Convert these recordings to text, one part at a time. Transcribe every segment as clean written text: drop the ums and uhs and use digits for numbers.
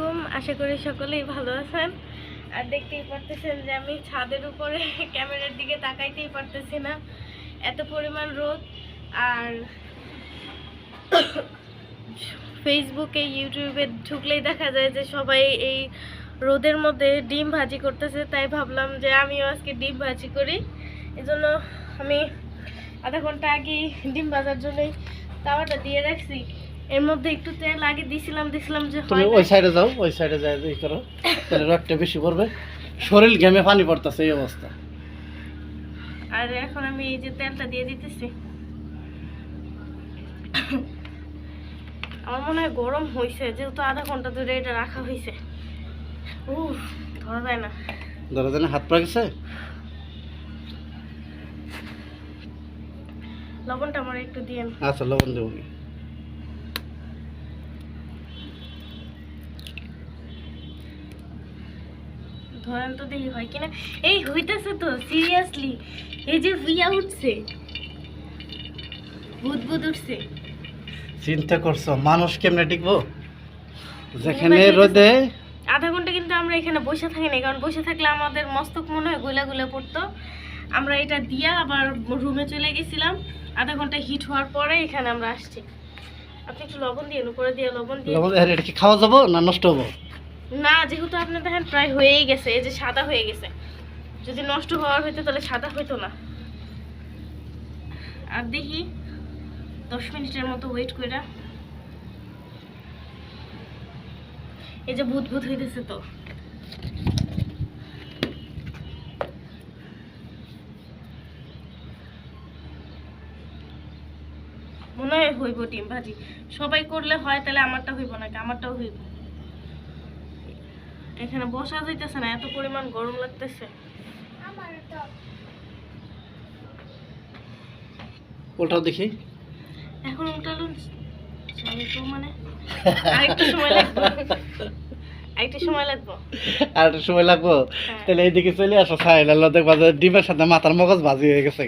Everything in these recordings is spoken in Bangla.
আলাইকুম, আশা করি সকলেই ভালো আছেন। আর দেখতেই পারতেছেন যে আমি ছাদের উপরে ক্যামেরার দিকে তাকাইতেই পারতেছি না, এত পরিমাণ রোদ। আর ফেসবুকে ইউটিউবে ঢুকলেই দেখা যায় যে সবাই এই রোদের মধ্যে ডিম ভাজি করতেছে, তাই ভাবলাম যে আমিও আজকে ডিম ভাজি করি। এজন্য আমি আধা ঘন্টা আগে ডিম ভাজার জন্যই তাওয়াটা দিয়ে রাখছি। এর মধ্যে একটু তেল আগে দিছিলাম যে তুমি ওই সাইডে যাও, ওই সাইডে যাই এই করো, তাহলে রডটা বেশি পড়বে, শরীর ঘেমে পানি পড়তেছে এই অবস্থা। আর এখন আমি এই যে তেলটা দিয়ে দিতেছি। আমার মনে হয় গরম হয়েছে, যেহেতু আধা ঘন্টা ধরে এটা রাখা হয়েছে। ধরা যায় না, ধরা যায় না, হাত পড়ে গেছে। লবণটা আমার একটু দিয়ে। আচ্ছা, লবণ দেবো। ধরেন তো দেখি হয় কিনা। এই হইতেছে তো, সিরিয়াসলি এই যে ভিয়া উঠছে, বুদবুদ উঠছে। চিন্তা করছো মানুষ কেমনে টিকবো যেখানে রোদে? আধা ঘন্টা কিন্তু আমরা এখানে বসে থাকি না, কারণ বসে থাকলে আমাদের মস্তক মনে হয় গোলা গোলা পড়তো। আমরা এটা দিয়া আবার রুমে চলে গেছিলাম। আধা ঘন্টা হিট হওয়ার পরে এখানে আমরা আসছি। আপনি একটু লবণ দিয়ে উপরে দিয়ে লবণ দিয়ে। লবণ এটা কি খাওয়া যাবো না নষ্ট হবো? না, যেহেতু আপনি দেখেন প্রায় হয়েই গেছে, এই যে সাদা হয়ে গেছে। যদি নষ্ট হওয়ার হইতো তাহলে সাদা হইতো না। আর দেখি 10 মিনিটের মতো ওয়েট করে। এই যে ভূত ভূত হইতেছে তো। মনে হয় হইব ডিম ভাজি। সবাই করলে হয়, তাহলে আমারটা হইব নাকি? আমারটাও হইব। এখানে বসা যাইতেছে না, এত পরিমাণ গরম লাগতেছে। ওটাও দেখি। এখন উল্টালো তো, মানে আরেকটু সময় লাগবে। আর একটু সময় লাগবো? তাহলে এইদিকে চলে আসো, সাইলা দেখবা যে ডিমের সাথে মাথার মগজ ভাজি হয়ে গেছে।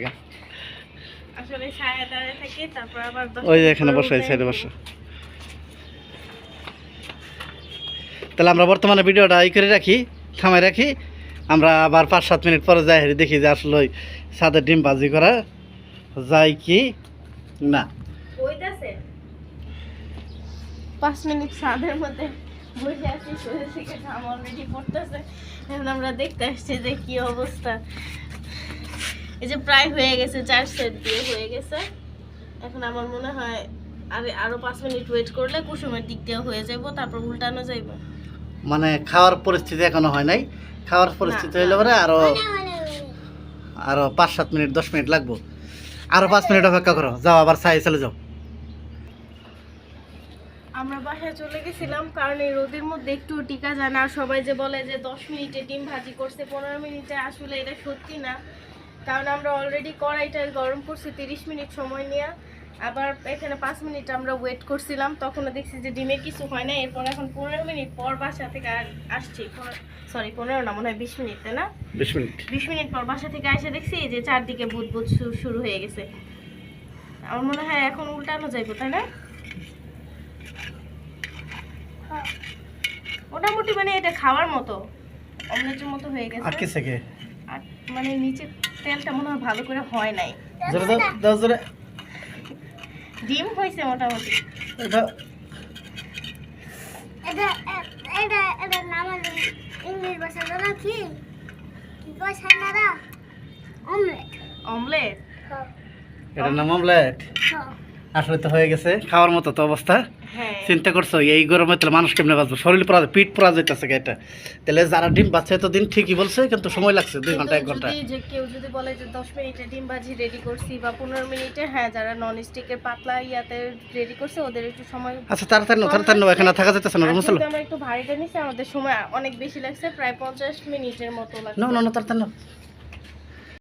আসলে ছায়া দাঁড়িয়ে থাকি, তারপর আবার ওই যে এখানে বসো, এই সাইডে বসো। তাহলে আমরা বর্তমানে ভিডিওটা এই করে রাখি, থামাই রাখি। আমরা আবার 5-7 মিনিট পরে যাই, দেখি যে আসলে ওই সাদা ডিম ভাজি করা যায় কি না। 5 মিনিট ছাদের মধ্যে বসে আছি, শরীর থেকে ঘাম অলরেডি পড়তেছে। এখন আমরা দেখতে আসছি যে কি অবস্থা। এই যে প্রায় হয়ে গেছে, 4 সেট দিয়ে হয়ে গেছে। এখন আমার মনে হয় আরো 5 মিনিট ওয়েট করলে কুসুমের দিক দিয়ে হয়ে যাবো, তারপর উল্টানো যাইব। মানে খাওয়ার পরিস্থিতি এখনো হয় নাই। খাওয়ার পরিস্থিতি হইলে পরে আরো 5-7 মিনিট 10 মিনিট লাগবো। আরো 5 মিনিট অপেক্ষা করো, যাও আবার ছাই চলে যাও। আমরা বাসায় চলে গেছিলাম, কারণ এই রোদের মধ্যে একটু টিকা যায় না। আর সবাই যে বলে যে 10 মিনিটে ডিম ভাজি করছে, 15 মিনিটে, আসলে এটা সত্যি না। কারণ আমরা অলরেডি কড়াইটা গরম করছি 30 মিনিট সময় নিয়ে। আবার এখানে 5 মিনিট আমরা ওয়েট করছিলাম, তখনও দেখছি যে ডিমে কিছু হয় না। এরপর এখন 15 মিনিট পর বাসা থেকে আসছি। 15 না, মনে হয় 20 মিনিট, তাই না? 20 মিনিট পর বাসা থেকে এসে দেখছি যে চারদিকে বুদবুদ শুরু হয়ে গেছে। আমার মনে হয় এখন উল্টানো যাইব, তাই না? মোটামুটি মানে এটা খাওয়ার মতো, অমলেটের মতো হয়ে গেছে। আর কি থেকে আর মানে নিচে তেলটা মনে হয় ভালো করে হয় নাই। ডিম হয়েছে মোটামুটি। এটা নাম ইংলিশ ভাষা জানা কি ভাষা না? অমলেট। অমলেট? এটার নাম অমলেট। আসলে তো হয়ে গেছে খাওয়ার মতো তো অবস্থা। চিন্তা করছো এই গরমে তাহলে মানুষ কেমনে বাঁচবো? শরীর পুরা পিঠ পুরা যেতেছে এটা। তাহলে যারা ডিম বাঁচছে এতদিন ঠিকই বলছে, কিন্তু সময় লাগছে 2 ঘন্টা 1 ঘন্টা। যে কেউ যদি বলে যে 10 মিনিটে ডিম ভাজি রেডি করছি বা 15 মিনিটে, হ্যাঁ, যারা নন স্টিকের পাতলা ইয়াতে রেডি করছে ওদের একটু সময়। আচ্ছা, তাড়াতাড়ি এখানে থাকা যেতেছে না। আমরা একটু ভারীটা নিছি, আমাদের সময় অনেক বেশি লাগছে, প্রায় 50 মিনিটের মতো লাগছে। না, তাড়াতাড়ি